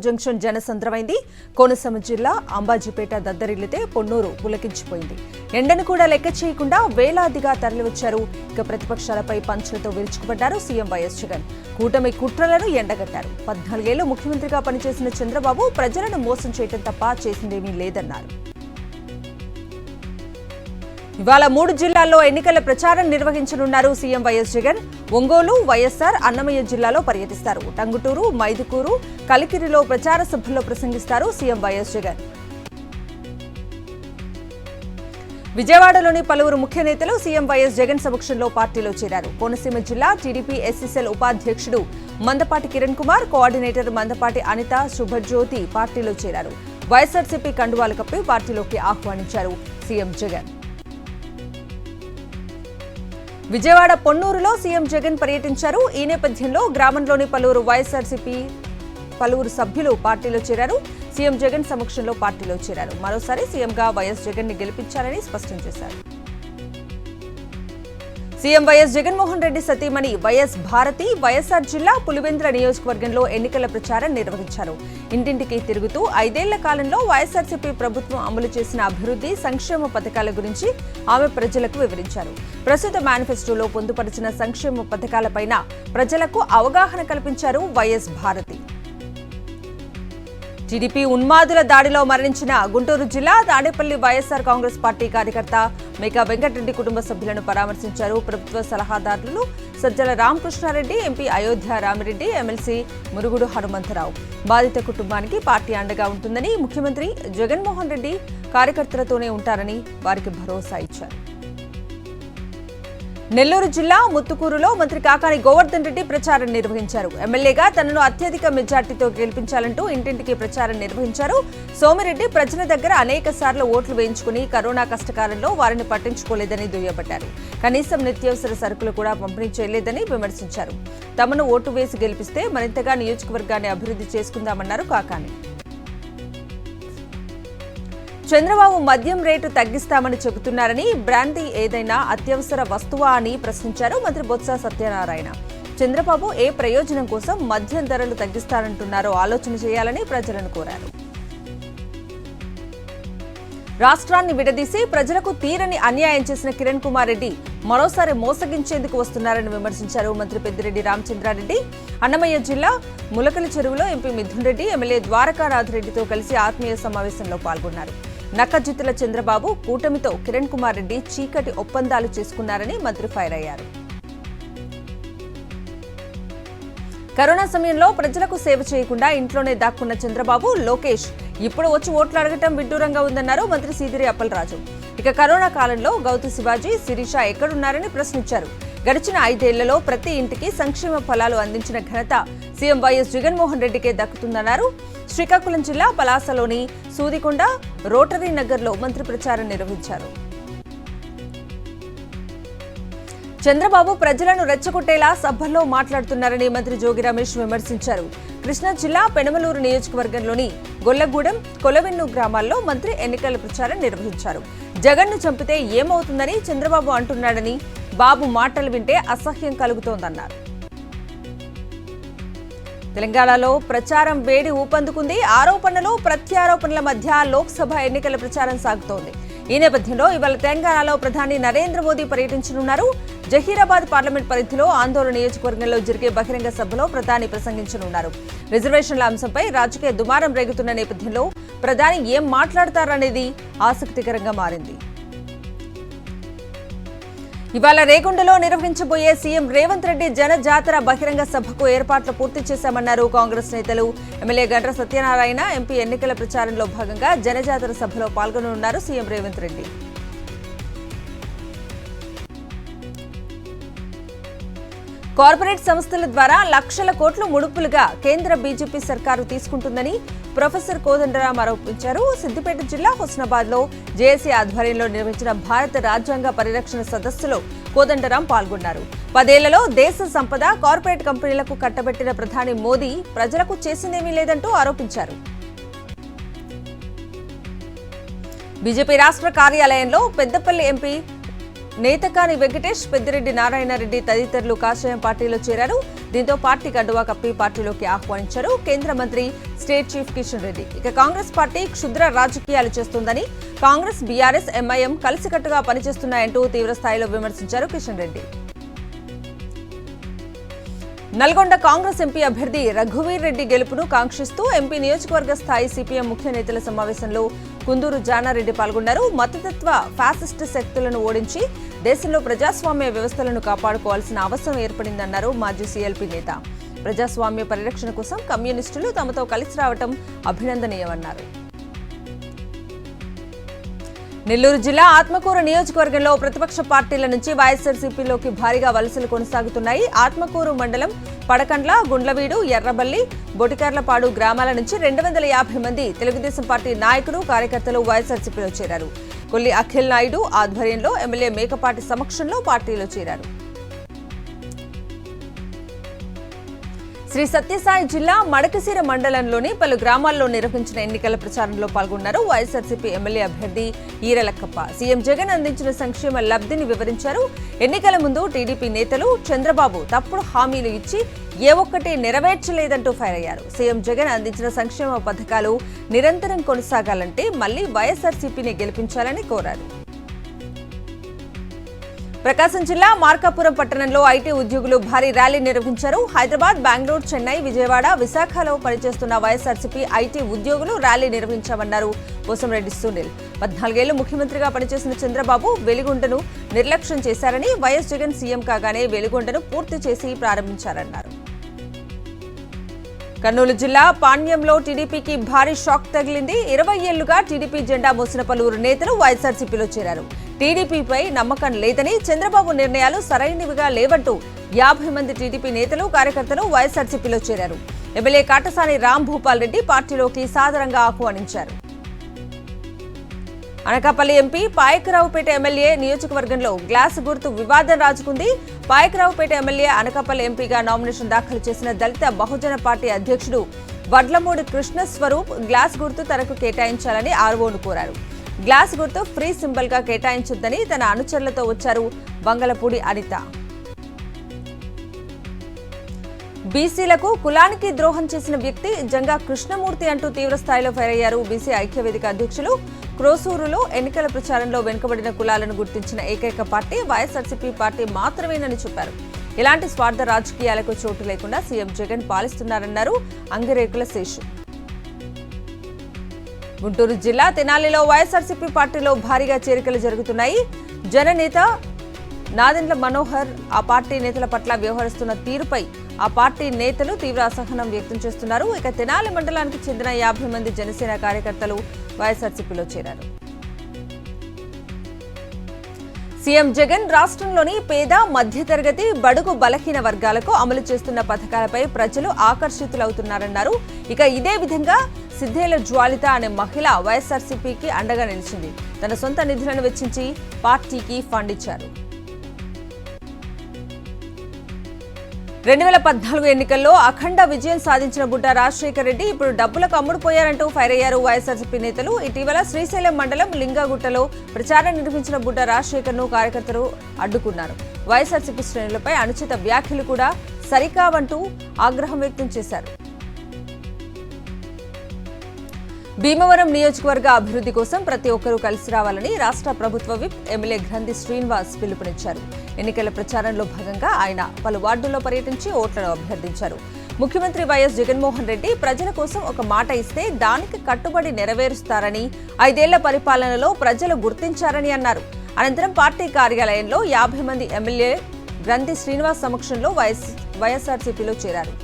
Junction జనసంద్రమైంది. Konaseema జిల్లా అంబాజీపేట దద్దరిల్లితే పొన్నూరు పులకించిపోయింది. ఎండను కూడా లెక్క చేయకుండా వేలాదిగా తరలివచ్చారు. ఇక ప్రతిపక్షాలపై పంచులతో విరుచుకుపడ్డారు సీఎం వైఎస్ జగన్. కూటమి కుట్రలను ఎండగట్టారు. 14 ఏళ్లు ముఖ్యమంత్రిగా పనిచేసిన చంద్రబాబు ప్రజలను మోసం చేయడం తప్ప చేసిందేమీ లేదన్నారు. ఇవాళ 3 జిల్లాల్లో ఎన్నికల ప్రచారం నిర్వహించనున్నారు సీఎం వైఎస్ జగన్. ఒంగోలు, వైఎస్ఆర్, అన్నమయ్య జిల్లాలో పర్యటిస్తారు. టంగుటూరు, మైదుకూరు, కలికిరిలో ప్రచార సభల్లో ప్రసంగిస్తారు సీఎం వైఎస్ జగన్. విజయవాడలోని పలువురు ముఖ్య నేతలు సీఎం వైఎస్ జగన్ సమక్షంలో పార్టీలో చేరారు. కోనసీమ జిల్లా టీడీపీ ఎస్సీసెల్ ఉపాధ్యక్షుడు మందపాటి కిరణ్ కుమార్, కోఆర్డినేటర్ మందపాటి అనిత, శుభజ్యోతి పార్టీలో చేరారు. వైఎస్ఆర్సీపీ కండువాలు కప్పి పార్టీలోకి ఆహ్వానించారు సీఎం జగన్. విజయవాడ పొన్నూరులో సీఎం జగన్ పర్యటించారు. ఈ నేపథ్యంలో గ్రామంలోని పలువురు సభ్యులు పార్టీలో చేరారు. సీఎం జగన్ సమక్షంలో పార్టీలో చేరారు. మరోసారి సీఎంగా వైఎస్ జగన్ ని గెలిపించాలని స్పష్టం చేశారు. సీఎం వైఎస్ జగన్మోహన్ రెడ్డి సతీమణి వైఎస్ భారతి వైఎస్ఆర్ జిల్లా పులివెందుల నియోజకవర్గంలో ఎన్నికల ప్రచారం నిర్వహించారు. ఇంటింటికి తిరుగుతూ 5 ఏళ్ల కాలంలో వైఎస్ఆర్సీపీ ప్రభుత్వం అమలు చేసిన అభివృద్ధి, సంక్షేమ పథకాల గురించి ఆమె ప్రజలకు వివరించారు. ప్రస్తుత మేనిఫెస్టోలో పొందుపరిచిన సంక్షేమ పథకాలపైన ప్రజలకు అవగాహన కల్పించారు వైఎస్ భారతి. టీడీపీ ఉన్మాదుల దాడిలో మరణించిన గుంటూరు జిల్లా తాడేపల్లి వైఎస్ఆర్ కాంగ్రెస్ పార్టీ కార్యకర్త మేకా వెంకటరెడ్డి కుటుంబ సభ్యులను పరామర్శించారు. ప్రభుత్వ సలహాదారులు సజ్జల రామకృష్ణారెడ్డి, ఎంపీ అయోధ్య రామిరెడ్డి, ఎమ్మెల్సీ మురుగుడు హనుమంతరావు. బాధిత కుటుంబానికి పార్టీ అండగా ఉంటుందని, ముఖ్యమంత్రి జగన్మోహన్ రెడ్డి కార్యకర్తలతోనే ఉంటారని వారికి భరోసా ఇచ్చారు. నెల్లూరు జిల్లా ముత్తుకూరులో మంత్రి కాకాని గోవర్ధన్ రెడ్డి ప్రచారం నిర్వహించారు. ఎమ్మెల్యేగా తనను అత్యధిక మెజార్టీతో గెలిపించాలంటూ ఇంటింటికి ప్రచారం నిర్వహించారు. సోమిరెడ్డి ప్రజల దగ్గర అనేక సార్లు ఓట్లు వేయించుకుని కరోనా కష్టకాలంలో వారిని పట్టించుకోలేదని దుయ్యబట్టారు. కనీసం నిత్యావసర సరుకులు కూడా పంపిణీ చేయలేదని విమర్శించారు. తమను ఓటు వేసి గెలిపిస్తే మరింతగా నియోజకవర్గాన్ని అభివృద్ధి చేసుకుందామన్నారు కాకాని. చంద్రబాబు మద్యం రేటు తగ్గిస్తామని చెబుతున్నారని, బ్రాందీ ఏదైనా అత్యవసర వస్తువా అని ప్రశ్నించారు మంత్రి బొత్స సత్యనారాయణ. చంద్రబాబు ఏ ప్రయోజనం కోసం మద్యం ధరలు తగ్గిస్తారంటున్నారో ఆలోచన చేయాలని ప్రజలను కోరారు. రాష్ట్రాన్ని విడదీసి ప్రజలకు తీరని అన్యాయం చేసిన కిరణ్ కుమార్ రెడ్డి మరోసారి మోసగించేందుకు వస్తున్నారని విమర్శించారు మంత్రి పెద్దిరెడ్డి రామచంద్రారెడ్డి. అన్నమయ్య జిల్లా ములకలి చెరువులో ఎంపీ మిథున్ రెడ్డి, ఎమ్మెల్యే ద్వారకానాథ్ రెడ్డితో కలిసి ఆత్మీయ సమావేశంలో పాల్గొన్నారు. నక్కజిత్తుల చంద్రబాబు కూటమితో కిరణ్ కుమార్ రెడ్డి చీకటి ఒప్పందాలు చేసుకున్నారని మంత్రి ఫైర్ అయ్యారు. కరోనా సమయంలో ప్రజలకు సేవ చేయకుండా ఇంట్లోనే దాక్కున్న చంద్రబాబు, లోకేష్ ఇప్పుడు వచ్చి ఓట్లు అడగటం విడ్డూరంగా ఉందన్నారు మంత్రి సీదిరి అప్పలరాజు. ఇక కరోనా కాలంలో గౌతు శివాజీ, శిరీష ఎక్కడున్నారని ప్రశ్నించారు. గడిచిన 5 ఏళ్లలో ప్రతి ఇంటికి సంక్షేమ ఫలాలు అందించిన ఘనత సీఎం వైఎస్ జగన్మోహన్ రెడ్డికే దక్కుతుందన్నారు. శ్రీకాకుళం జిల్లా పలాసలోని సూదికొండ, రోటరీ నగర్లో మంత్రి ప్రచారం నిర్వహించారు. చంద్రబాబు ప్రజలను రెచ్చగొట్టేలా సభల్లో మాట్లాడుతున్నారని మంత్రి జోగి రమేష్ విమర్శించారు. కృష్ణా జిల్లా పెనమలూరు నియోజకవర్గంలోని గొల్లగూడెం, కొలవెన్ను గ్రామాల్లో మంత్రి ఎన్నికల ప్రచారం నిర్వహించారు. జగన్ను చంపితే ఏమవుతుందని చంద్రబాబు అంటున్నాడని, బాబు మాటలు వింటే అసహ్యం కలుగుతోందన్నారు. తెలంగాణలో ప్రచారం వేడి ఊపందుకుంది. ఆరోపణలు, ప్రత్యారోపణల మధ్య లోక్సభ ఎన్నికల ప్రచారం సాగుతోంది. ఈ నేపథ్యంలో ఇవాళ తెలంగాణలో ప్రధాని నరేంద్ర మోదీ పర్యటించనున్నారు. జహీరాబాద్ పార్లమెంట్ పరిధిలో ఆందోళన నియోజకవర్గంలో జరిగే బహిరంగ సభలో ప్రధాని ప్రసంగించనున్నారు. రిజర్వేషన్ల అంశంపై రాజకీయ దుమారం రేగుతున్న నేపథ్యంలో ప్రధాని ఏం మాట్లాడతారనేది ఆసక్తికరంగా మారింది. ఇవాళ రేగొండలో నిర్వహించబోయే సీఎం రేవంత్ రెడ్డి జనజాతర బహిరంగ సభకు ఏర్పాట్లు పూర్తి చేశామన్నారు కాంగ్రెస్ నేతలు. ఎమ్మెల్యే గండ్ర సత్యనారాయణ, ఎంపీ ఎన్నికల ప్రచారంలో భాగంగా జనజాతర సభలో పాల్గొననున్నారు సీఎం రేవంత్ రెడ్డి. కార్పొరేట్ సంస్థల ద్వారా లక్షల కోట్లు ముడుపులుగా కేంద్ర బీజేపీ సర్కారు తీసుకుంటుందని ప్రొఫెసర్ కోదండరాం ఆరోపించారు. సిద్దిపేట జిల్లా హుస్నాబాద్ లో జేఏసీ ఆధ్వర్యంలో నిర్వహించిన భారత రాజ్యాంగ పరిరక్షణ సదస్సులో కోదండరాం పాల్గొన్నారు. 10 ఏళ్లలో దేశ సంపద కార్పొరేట్ కంపెనీలకు కట్టబెట్టిన ప్రధాని మోదీ ప్రజలకు చేసిందేమీ లేదంటూ ఆరోపించారు. బీజేపీ రాష్ట్ర కార్యాలయంలో పెద్దపల్లి ఎంపీ నేతకాని వెంకటేష్, పెద్దిరెడ్డి నారాయణరెడ్డి తదితరులు కాషాయం పార్టీలో చేరారు. దీంతో పార్టీ కండువా కప్పి పార్టీలోకి ఆహ్వానించారు కేంద్ర మంత్రి స్టేట్ చీఫ్ కిషన్ రెడ్డి. ఇక కాంగ్రెస్ పార్టీ క్షుద్ర రాజకీయాలు చేస్తోందని, కాంగ్రెస్, బీఆర్ఎస్, ఎంఐఎం కలిసికట్టుగా పనిచేస్తున్నాయంటూ తీవ్రస్థాయిలో విమర్శించారు కిషన్ రెడ్డి. నల్గొండ కాంగ్రెస్ ఎంపీ అభ్యర్థి రఘువీర్ రెడ్డి గెలుపును కాంక్షిస్తూ ఎంపీ నియోజకవర్గ స్థాయి సిపిఎం ముఖ్య నేతల సమావేశంలో కుందూరు జానారెడ్డి పాల్గొన్నారు. మతతత్వ ఫ్యాసిస్ట్ శక్తులను ఓడించి దేశంలో ప్రజాస్వామ్య వ్యవస్థలను కాపాడుకోవాల్సిన అవసరం ఏర్పడిందన్నారు మాజీ సీఎల్పీ నేత. ప్రజాస్వామ్య పరిరక్షణ కోసం కమ్యూనిస్టులు తమతో కలిసి రావడం అభినందనీయమన్నారు. నెల్లూరు జిల్లా ఆత్మకూరు నియోజకవర్గంలో ప్రతిపక్ష పార్టీల నుంచి వైఎస్ఆర్సీపీలోకి భారీగా వలసలు కొనసాగుతున్నాయి. ఆత్మకూరు మండలం పడకండ్ల, గుండ్లవీడు, ఎర్రబల్లి, బొటికర్లపాడు గ్రామాల నుంచి 250 మంది తెలుగుదేశం పార్టీ నాయకులు, కార్యకర్తలు వైఎస్ఆర్సీపీలో చేరారు. కొల్లి అఖిల్ నాయుడు ఆధ్వర్యంలో ఎమ్మెల్యే మేకపాటి సమక్షంలో పార్టీలో చేరారు. శ్రీ సత్యసాయి జిల్లా మడకశిర మండలంలోని పలు గ్రామాల్లో నిర్వహించిన ఎన్నికల ప్రచారంలో పాల్గొన్నారు వైఎస్ఆర్సీపీ ఎమ్మెల్యే అభ్యర్థి ఈరలక్కప్ప. సీఎం జగన్ అందించిన సంక్షేమ లబ్ధిని వివరించారు. ఎన్నికల ముందు టీడీపీ నేతలు చంద్రబాబు తప్పుడు హామీలు ఇచ్చి ఏ ఒక్కటి నెరవేర్చలేదంటూ ఫైర్ అయ్యారు. సీఎం జగన్ అందించిన సంక్షేమ పథకాలు నిరంతరం కొనసాగాలంటే మళ్లీ వైఎస్ఆర్సీపీని గెలిపించాలని కోరారు. ప్రకాశం జిల్లా మార్కాపురం పట్టణంలో ఐటీ ఉద్యోగులు భారీ ర్యాలీ నిర్వహించారు. హైదరాబాద్, బెంగళూరు, చెన్నై, విజయవాడ, విశాఖలో పనిచేస్తున్న వైఎస్ఆర్సీపీ ఐటీ ఉద్యోగులు ర్యాలీ నిర్వహించామన్నారు పోసంరెడ్డి సునీల్. 14 ఏళ్లు ముఖ్యమంత్రిగా పనిచేసిన చంద్రబాబు వెలిగొండను నిర్లక్ష్యం చేశారని, వైఎస్ జగన్ సీఎం కాగానే వెలిగొండను పూర్తి చేసి ప్రారంభించారన్నారు. కర్నూలు జిల్లా పాణ్యంలో టీడీపీకి భారీ షాక్ తగిలింది. 20 ఏళ్లుగా టీడీపీ జెండా మోసిన పలువురు నేతలు వైఎస్ఆర్సీపీలో చేరారు. టీడీపీపై నమ్మకం లేదని, చంద్రబాబు నిర్ణయాలు సరైనవిగా లేవంటూ 50 మంది టీడీపీ నేతలు, కార్యకర్తలు వైఎస్ఆర్సీపీలో చేరారు. ఎమ్మెల్యే కాటసాని రాంభూపాల్ రెడ్డి పార్టీలోకి సాదరంగా ఆహ్వానించారు. అనకాపల్లి ఎంపీ పాయకరావుపేట ఎమ్మెల్యే నియోజకవర్గంలో గ్లాస్ గుర్తు వివాదం రాజుకుంది. పాయకరావుపేట ఎమ్మెల్యే అనకాపల్లి ఎంపీగా నామినేషన్ దాఖలు చేసిన దళిత బహుజన పార్టీ అధ్యక్షుడు వడ్లమూడి కృష్ణస్వరూప్ గ్లాస్ గుర్తు తనకు కేటాయించాలని ఆర్వోను కోరారు. గ్లాస్ గుర్తు ఫ్రీ సింబల్ గా కేటాయించొద్దని తన అనుచరులతో వచ్చారు వంగలపూడి అనిత. బీసీలకు కులానికి ద్రోహం చేసిన వ్యక్తి జంగా కృష్ణమూర్తి అంటూ తీవ్రస్థాయిలో ఫైర్ అయ్యారు బీసీ ఐక్యవేదిక అధ్యక్షులు. క్రోసూరులో ఎన్నికల ప్రచారంలో వెనుకబడిన కులాలను గుర్తించిన ఏకైక పార్టీ వైఎస్ఆర్సీపీ పార్టీ మాత్రమేనని చెప్పారు. ఇలాంటి స్వార్థ రాజకీయాలకు చోటు లేకుండా సీఎం జగన్ పాలిస్తున్నారన్నారు అంగిరేకుల శేషు. గుంటూరు జిల్లా తెనాలిలో వైఎస్ఆర్సీపీ పార్టీలో భారీగా చేరికలు జరుగుతున్నాయి. జననేత నాదెండ్ల మనోహర్ ఆ పార్టీ నేతల పట్ల వ్యవహరిస్తున్న తీరుపై ఆ పార్టీ నేతలు తీవ్ర అసహనం వ్యక్తం చేస్తున్నారు. ఇక తెనాలి మండలానికి చెందిన 50 మంది జనసేన కార్యకర్తలు వైఎస్ఆర్సీపీలో చేరారు. సీఎం జగన్ రాష్ట్రంలోని పేద, మధ్యతరగతి, బడుగు బలహీన వర్గాలకు అమలు చేస్తున్న పథకాలపై ప్రజలు ఆకర్షితులవుతున్నారన్నారు. ఇక ఇదే విధంగా సిద్ధేల జ్వాలిత అనే మహిళ వైఎస్ఆర్సీపీకి అండగా నిలిచింది. తన సొంత నిధులను వెచ్చించి పార్టీకి ఫండ్ ఇచ్చారు. 2014 ఎన్నికల్లో అఖండ విజయం సాధించిన బుడ్డా రాజశేఖర్ రెడ్డి ఇప్పుడు డబ్బులకు అమ్ముడుపోయారంటూ ఫైర్ అయ్యారు వైఎస్ఆర్సీపీ నేతలు. ఇటీవల శ్రీశైలం మండలం లింగాగుట్టలో ప్రచారం నిర్వహించిన బుడ్డా రాజశేఖర్ ను కార్యకర్తలు అడ్డుకున్నారు. వైఎస్ఆర్సీపీ శ్రేణులపై అనుచిత వ్యాఖ్యలు కూడా సరికావంటూ ఆగ్రహం వ్యక్తం చేశారు. భీమవరం నియోజకవర్గ అభివృద్ధి కోసం ప్రతి ఒక్కరూ కలిసి రావాలని రాష్ట్ర ప్రభుత్వ విప్ ఎమ్మెల్యే గ్రంథి శ్రీనివాస్ పిలుపునిచ్చారు. ఎన్నికల ప్రచారంలో భాగంగా ఆయన పలు వార్డుల్లో పర్యటించి ఓట్లను అభ్యర్థించారు. ముఖ్యమంత్రి వైఎస్ జగన్మోహన్ రెడ్డి ప్రజల కోసం ఒక మాట ఇస్తే దానికి కట్టుబడి నెరవేరుస్తారని 5 ఏళ్ల పరిపాలనలో ప్రజలు గుర్తించారని అన్నారు. అనంతరం పార్టీ కార్యాలయంలో 50 మంది ఎమ్మెల్యే గ్రంథి శ్రీనివాస్ సమక్షంలో వైఎస్ఆర్సీపీలో చేరారు.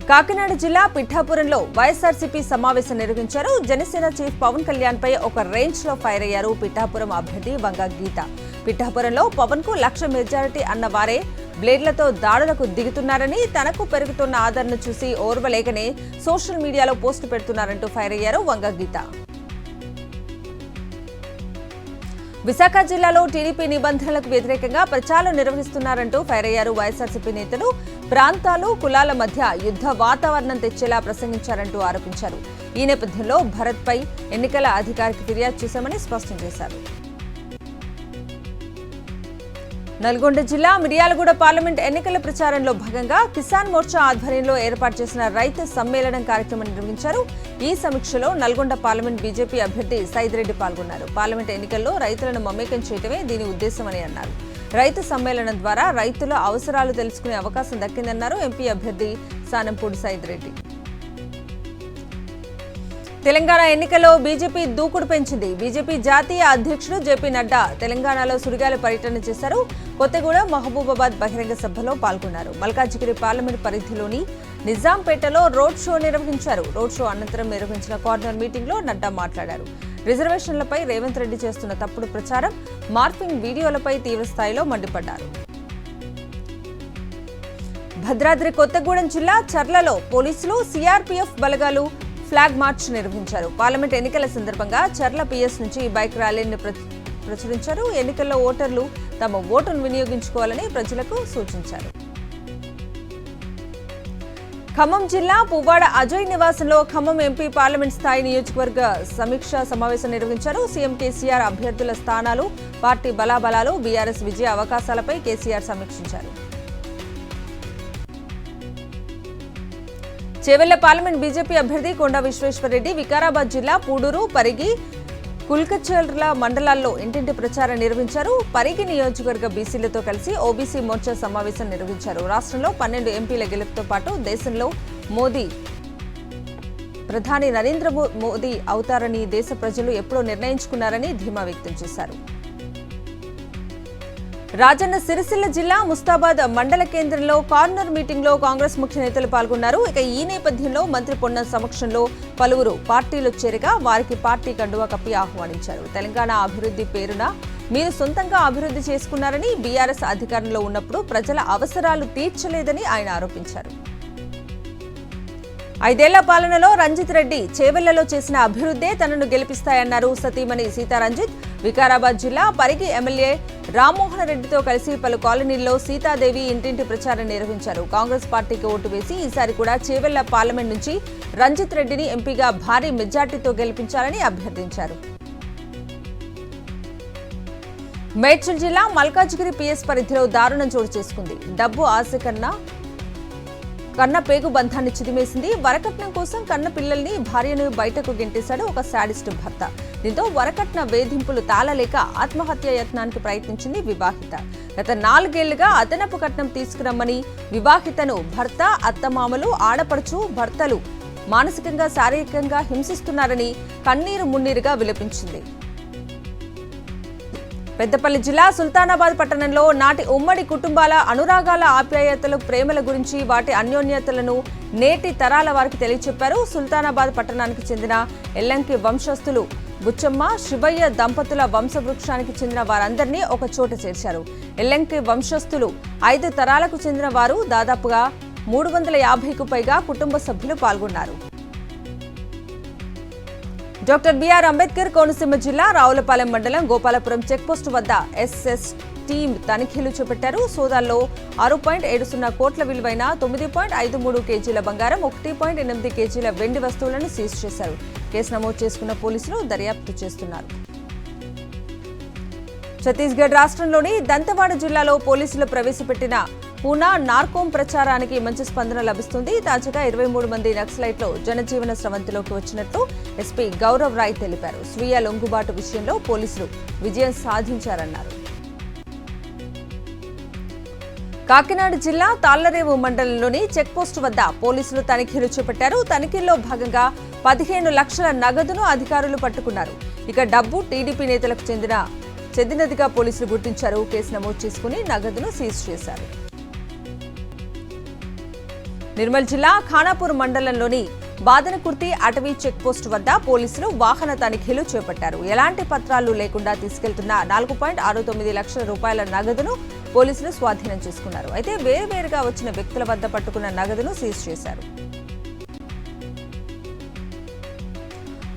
కాకినాడ జిల్లా పిఠాపురంలో వైఎస్ఆర్సీపీ సమావేశం నిర్వహించారు. జనసేన చీఫ్ పవన్ కళ్యాణ్ పై ఒక రేంజ్ లో ఫైర్ అయ్యారు పిఠాపురం అభ్యర్థి వంగ గీత. పిఠాపురంలో పవన్ కు 1,00,000 మెజారిటీ అన్న వారే బ్లేడ్లతో దాడులకు దిగుతున్నారని, తనకు పెరుగుతున్న ఆదరణ చూసి ఓర్వలేకనే సోషల్ మీడియాలో పోస్టు పెడుతున్నారంటూ ఫైర్ అయ్యారు వంగ గీత. విశాఖ జిల్లాలో టీడీపీ నిబంధనలకు వ్యతిరేకంగా ప్రచారం నిర్వహిస్తున్నారంటూ ఫైర్ అయ్యారు వైఎస్ఆర్సీపీ నేతలు. ప్రాంతాలు, కులాల మధ్య యుద్ధ వాతావరణం తెచ్చేలా ప్రసంగించారంటూ ఆరోపించారు. ఈ నేపథ్యంలో భరత్ పై ఎన్నికల అధికారికి ఫిర్యాదు చేశామని స్పష్టం చేశారు. నల్గొండ జిల్లా మిర్యాలగూడ పార్లమెంట్ ఎన్నికల ప్రచారంలో భాగంగా కిసాన్ మోర్చా ఆధ్వర్యంలో ఏర్పాటు చేసిన రైతు సమ్మేళనం కార్యక్రమం నిర్వహించారు. ఈ సమీక్షలో నల్గొండ పార్లమెంట్ బీజేపీ అభ్యర్థి సైదిరెడ్డి పాల్గొన్నారు. పార్లమెంట్ ఎన్నికల్లో రైతులను మమేకం చేయడమే దీని ఉద్దేశమని అన్నారు. రైతు సమ్మేళనం ద్వారా రైతుల అవసరాలు తెలుసుకునే అవకాశం దక్కిందన్నారు ఎంపీ అభ్యర్థి సానంపూడి సైదిరెడ్డి. తెలంగాణ ఎన్నికల్లో బీజేపీ దూకుడు పెంచింది. బీజేపీ జాతీయ అధ్యక్షుడు జేపీ నడ్డా తెలంగాణలో సుడిగాలి పర్యటన చేశారు. కొత్తగూడెం, మహబూబాబాద్ బహిరంగ సభలో పాల్గొన్నారు. మల్కాజిగిరి పార్లమెంట్ పరిధిలోని నిజాంపేటలో రోడ్ షో నిర్వహించారు. రోడ్ షో అనంతరం నిర్వహించిన కార్నర్ మీటింగ్ లో నడ్డా మాట్లాడారు. రిజర్వేషన్లపై రేవంత్ రెడ్డి చేస్తున్న తప్పుడు ప్రచారం, మార్ఫింగ్ వీడియోలపై తీవ్రస్థాయిలో మండిపడ్డారు. భద్రాద్రి కొత్తగూడెం జిల్లా చర్లలో పోలీసులు, సిఆర్పీఎఫ్ బలగాలు ఫ్లాగ్ మార్చ్ నిర్వహించారు. పార్లమెంట్ ఎన్నికల సందర్భంగా చర్ల పిఎస్ నుంచి బైక్ ర్యాలీని ప్రచురించారు. ఎన్నికల్లో ఓటర్లు తమ ఓటును వినియోగించుకోవాలని ప్రజలకు సూచించారు. ఖమ్మం జిల్లా పువ్వాడ అజయ్ నివాసంలో ఖమ్మం ఎంపీ పార్లమెంట్ స్థాయి నియోజకవర్గ సమీక్షా సమావేశం నిర్వహించారు. సీఎం కేసీఆర్ అభ్యర్థుల స్థానాలు, పార్టీ బలాబలాలు, బీఆర్ఎస్ విజయ అవకాశాలపై కేసీఆర్ సమీక్షించారు. చేవెళ్ల పార్లమెంట్ బీజేపీ అభ్యర్థి కొండా విశ్వేశ్వరరెడ్డి వికారాబాద్ జిల్లా పూడూరు, పరిగి, కుల్కచర్ల మండలాల్లో ఇంటింటి ప్రచారం నిర్వహించారు. పరిగి నియోజకవర్గ బీసీలతో కలిసి ఓబీసీ మోర్చా సమావేశం నిర్వహించారు. రాష్ట్రంలో 12 ఎంపీల గెలుపుతో పాటు దేశంలో ప్రధాని నరేంద్ర మోదీ అవుతారని దేశ ప్రజలు ఎప్పుడో నిర్ణయించుకున్నారని ధీమా వ్యక్తం చేశారు. రాజన్న సిరిసిల్ల జిల్లా ముస్తాబాద్ మండల కేంద్రంలో కార్నర్ మీటింగ్ లో కాంగ్రెస్ ముఖ్య నేతలు పాల్గొన్నారు. ఇక ఈ నేపథ్యంలో మంత్రి పొన్నం సమక్షంలో పలువురు పార్టీలో చేరగా వారికి పార్టీ కండువా కప్పి ఆహ్వానించారు. తెలంగాణ అభివృద్ధి పేరున మీరు సొంతంగా అభివృద్ధి చేసుకున్నారని, బీఆర్ఎస్ అధికారంలో ఉన్నప్పుడు ప్రజల అవసరాలు తీర్చలేదని ఆయన ఆరోపించారు. 5 ఏళ్ల పాలనలో రంజిత్ రెడ్డి చేవెళ్లలో చేసిన అభివృద్ధే తనను గెలిపిస్తాయన్నారు సతీమణి సీతారంజిత్. వికారాబాద్ జిల్లా పరిగి ఎమ్మెల్యే రామ్మోహన్ రెడ్డితో కలిసి పలు కాలనీల్లో సీతాదేవి ఇంటింటి ప్రచారం నిర్వహించారు. కాంగ్రెస్ పార్టీకి ఓటు వేసి ఈసారి కూడా చేవెళ్ల పార్లమెంట్ నుంచి రంజిత్ రెడ్డిని ఎంపీగా భారీ మెజార్టీతో గెలిపించాలని అభ్యర్థించారు. మేడ్చల్ జిల్లా మల్కాజిగిరి పిఎస్ పరిధిలో దారుణం చోటు చేసుకుంది. డబ్బు ఆశ కన్న పేగు బంధాన్ని చిదిమేసింది. వరకట్నం కోసం కన్న పిల్లల్ని, భార్యను బయటకు గెంటేశాడు ఒక శాడిస్ట్ భర్త. దీంతో వరకట్న వేధింపులు తాళలేక ఆత్మహత్య యత్నానికి ప్రయత్నించింది వివాహిత. గత 4 ఏళ్లుగా అదనపు కట్నం తీసుకురమ్మని వివాహితను భర్త, అత్తమామలు, ఆడపడుచు, భర్తలు మానసికంగా, శారీరకంగా హింసిస్తున్నారని కన్నీరు మున్నీరుగా విలపించింది. పెద్దపల్లి జిల్లా సుల్తానాబాద్ పట్టణంలో నాటి ఉమ్మడి కుటుంబాల అనురాగాల, ఆప్యాయతలు, ప్రేమల గురించి, వాటి అన్యోన్యతలను నేటి తరాల వారికి తెలియచెప్పారు. సుల్తానాబాద్ పట్టణానికి చెందిన ఎల్లంకి వంశస్థులు బుచ్చమ్మ, శివయ్య దంపతుల వంశవృక్షానికి చెందిన వారందరినీ ఒక చోట చేర్చారు. ఎల్లంకి వంశస్థులు 5 తరాలకు చెందిన వారు. దాదాపుగా 350కు పైగా కుటుంబ సభ్యులు పాల్గొన్నారు. డాక్టర్ బిఆర్ అంబేద్కర్ కోనసీమ జిల్లా రావులపాలెం మండలం గోపాలపురం చెక్పోస్టు వద్ద ఎస్ఎస్ టీం తనిఖీలు చేపట్టారు. సోదాల్లో 6.70 కోట్ల విలువైన 9.53 కేజీల బంగారం, 1.8 కేజీల వెండి వస్తువులను సీజ్ చేశారు. కేసు నమోదు చేసుకున్న పోలీసులు దర్యాప్తు చేస్తున్నారు. ఛత్తీస్గఢ్ రాష్ట్రంలోని దంతెవాడ జిల్లాలో పోలీసులు ప్రవేశపెట్టిన పూనా నార్కోం ప్రచారానికి మంచి స్పందన లభిస్తుంది. తాజాగా 23 మంది నక్సలైట్లు జనజీవన స్రవంతిలోకి వచ్చినట్లు ఎస్పీ గౌరవ్ రాయ్ తెలిపారు. స్వీయ లొంగుబాటు విషయంలో పోలీసులు విజయం సాధించారన్నారు. కాకినాడ జిల్లా తాళ్లరేవు మండలంలోని చెక్పోస్టు వద్ద పోలీసులు తనిఖీలు చేపట్టారు. తనిఖీల్లో భాగంగా 15 లక్షల నగదును అధికారులు పట్టుకున్నారు. ఇక డబ్బు టీడీపీ నేతలకు చెందినదిగా పోలీసులు గుర్తించారు. కేసు నమోదు చేసుకుని నగదును సీజ్ చేశారు. నిర్మల్ జిల్లా ఖానాపూర్ మండలంలోని బాదనకుర్తి అటవీ చెక్పోస్టు వద్ద పోలీసులు వాహన తనిఖీలు చేపట్టారు. ఎలాంటి పత్రాలు లేకుండా తీసుకెళ్తున్న 4.69 లక్షల రూపాయల నగదును పోలీసులు స్వాధీనం చేసుకున్నారు. అయితే వేరువేరుగా వచ్చిన వ్యక్తుల వద్ద పట్టుకున్న నగదును సీజ్ చేశారు.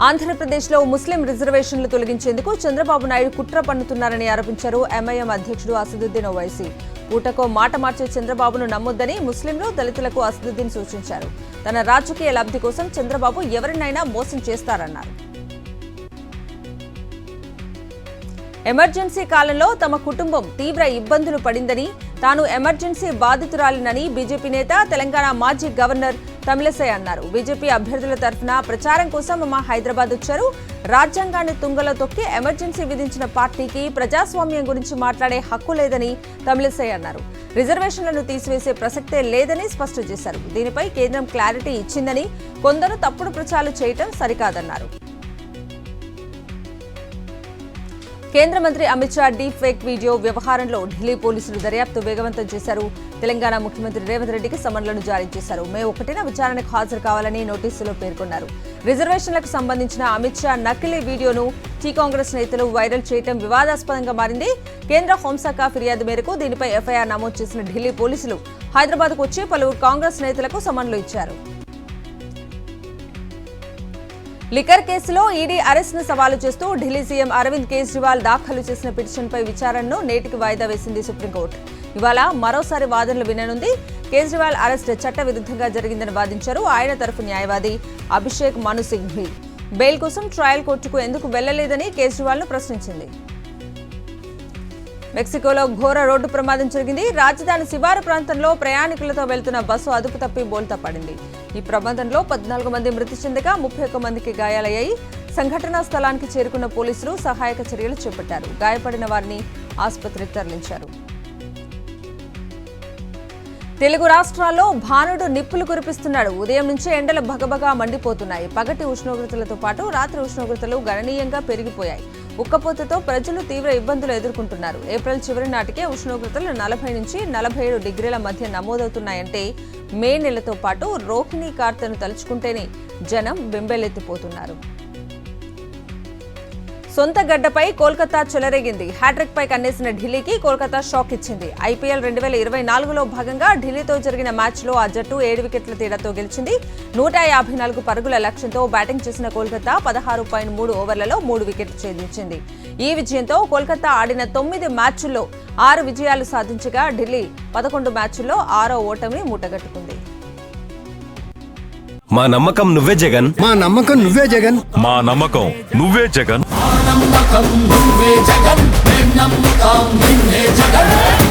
ఆంధ్రప్రదేశ్లో ముస్లిం రిజర్వేషన్లు తొలగించేందుకు చంద్రబాబు నాయుడు కుట్ర పన్నుతున్నారని ఆరోపించారు ఎంఐఎం అధ్యక్షుడు అసదుద్దీన్ ఓవైసీ. పూటకో మాట మార్చే చంద్రబాబును నమ్మొద్దని ముస్లింలు, దళితులకు అసదుద్దీన్ సూచించారు. తన రాజకీయ లబ్ధి కోసం చంద్రబాబు ఎవరినైనా మోసం చేస్తారన్నారు. ఎమర్జెన్సీ కాలంలో తమ కుటుంబం తీవ్ర ఇబ్బందులు పడిందని, తాను ఎమర్జెన్సీ బాధితురాలినని బీజేపీ నేత, తెలంగాణ మాజీ గవర్నర్ తమిళిసై అన్నారు. బీజేపీ అభ్యర్థుల తరఫున ప్రచారం కోసం మా హైదరాబాద్ వచ్చారు. రాజ్యాంగాన్ని తుంగలో తొక్కి ఎమర్జెన్సీ విధించిన పార్టీకి ప్రజాస్వామ్యం గురించి మాట్లాడే హక్కు లేదని తమిళిసై అన్నారు. రిజర్వేషన్లను తీసివేసే ప్రసక్తే లేదని స్పష్టం చేశారు. దీనిపై కేంద్రం క్లారిటీ ఇచ్చిందని, కొందరు తప్పుడు ప్రచారాలు చేయటం సరికాదన్నారు. కేంద్ర మంత్రి Amit Shah deep fake video వ్యవహారంలో ఢిల్లీ పోలీసులు దర్యాప్తు వేగవంతం చేశారు. తెలంగాణ ముఖ్యమంత్రి రేవంత్ రెడ్డికి సమన్లను జారీ చేశారు. మే 1న విచారణకు హాజరు కావాలని నోటీసులో పేర్కొన్నారు. రిజర్వేషన్లకు సంబంధించిన అమిత్ షా నకిలీ వీడియోను కాంగ్రెస్ నేతలు వైరల్ చేయడం వివాదాస్పదంగా మారింది. కేంద్ర హోంశాఖ ఫిర్యాదు మేరకు దీనిపై ఎఫ్ఐఆర్ నమోదు చేసిన ఢిల్లీ పోలీసులు హైదరాబాద్కు వచ్చి పలువురు కాంగ్రెస్ నేతలకు సమన్లు ఇచ్చారు. లిక్కర్ కేసులో ఈడీ అరెస్ట్ను సవాలు చేస్తూ ఢిల్లీ సీఎం అరవింద్ కేజ్రీవాల్ దాఖలు చేసిన పిటిషన్పై విచారణను నేటికి వాయిదా వేసింది సుప్రీంకోర్టు. ఇవాళ మరోసారి వాదనలు విననుంది. కేజ్రీవాల్ అరెస్ట్ చట్ట విరుద్ధంగా జరిగిందని వాదించారు ఆయన తరఫు న్యాయవాది అభిషేక్ మను సింఘ్వి. బెయిల్ కోసం ట్రయల్ కోర్టుకు ఎందుకు వెళ్లలేదని కేజ్రీవాల్ను ప్రశ్నించింది. మెక్సికోలో ఘోర రోడ్డు ప్రమాదం జరిగింది. రాజధాని శివారు ప్రాంతంలో ప్రయాణికులతో వెళ్తున్న బస్సు అదుపు తప్పి బోల్తా పడింది. ఈ ప్రమాదంలో 14 మంది మృతి చెందగా 31 మందికి గాయాలయ్యాయి. సంఘటనా స్థలానికి చేరుకున్న పోలీసులు సహాయక చర్యలు చేపట్టారు. గాయపడిన వారిని ఆసుపత్రికి తరలించారు. తెలుగు రాష్ట్రాల్లో భానుడు నిప్పులు కురిపిస్తున్నాడు. ఉదయం నుంచి ఎండలు భగభగా మండిపోతున్నాయి. పగటి ఉష్ణోగ్రతలతో పాటు రాత్రి ఉష్ణోగ్రతలు గణనీయంగా పెరిగిపోయాయి. ఉక్కపోతతో ప్రజలు తీవ్ర ఇబ్బందులు ఎదుర్కొంటున్నారు. ఏప్రిల్ చివరి నాటికే ఉష్ణోగ్రతలు 40 నుంచి 47 డిగ్రీల మధ్య నమోదవుతున్నాయంటే మే నెలతో పాటు రోహిణి కార్తెను తలుచుకుంటేనే జనం బెంబేలెత్తిపోతున్నారు. సొంత గడ్డపై కోల్కతా చెలరేగింది. హ్యాట్రిక్ పై కన్నేసిన ఢిల్లీకి కోల్కతా షాక్ ఇచ్చింది. ఐపీఎల్ 2024లో భాగంగా ఢిల్లీతో జరిగిన మ్యాచ్లో ఆ జట్టు 7 వికెట్ల తేడాతో గెలిచింది. 154 పరుగుల లక్ష్యంతో బ్యాటింగ్ చేసిన కోల్కతా 16.3 ఓవర్లలో 3 వికెట్లు ఛేదించింది. ఈ విజయంతో కోల్కతా ఆడిన 9 మ్యాచ్ల్లో 6 విజయాలు సాధించగా ఢిల్లీ 11 మ్యాచ్ల్లో 6వ ఓటమిని మూటగట్టుకుంది. మా నమ్మకం నువ్వే జగన్, మా నమ్మకం నువ్వే జగన్, మా నమ్మకం నువ్వే జగన్, నమ్మకం నువ్వే జగన్, నమ్మకం నిన్నే జగన్.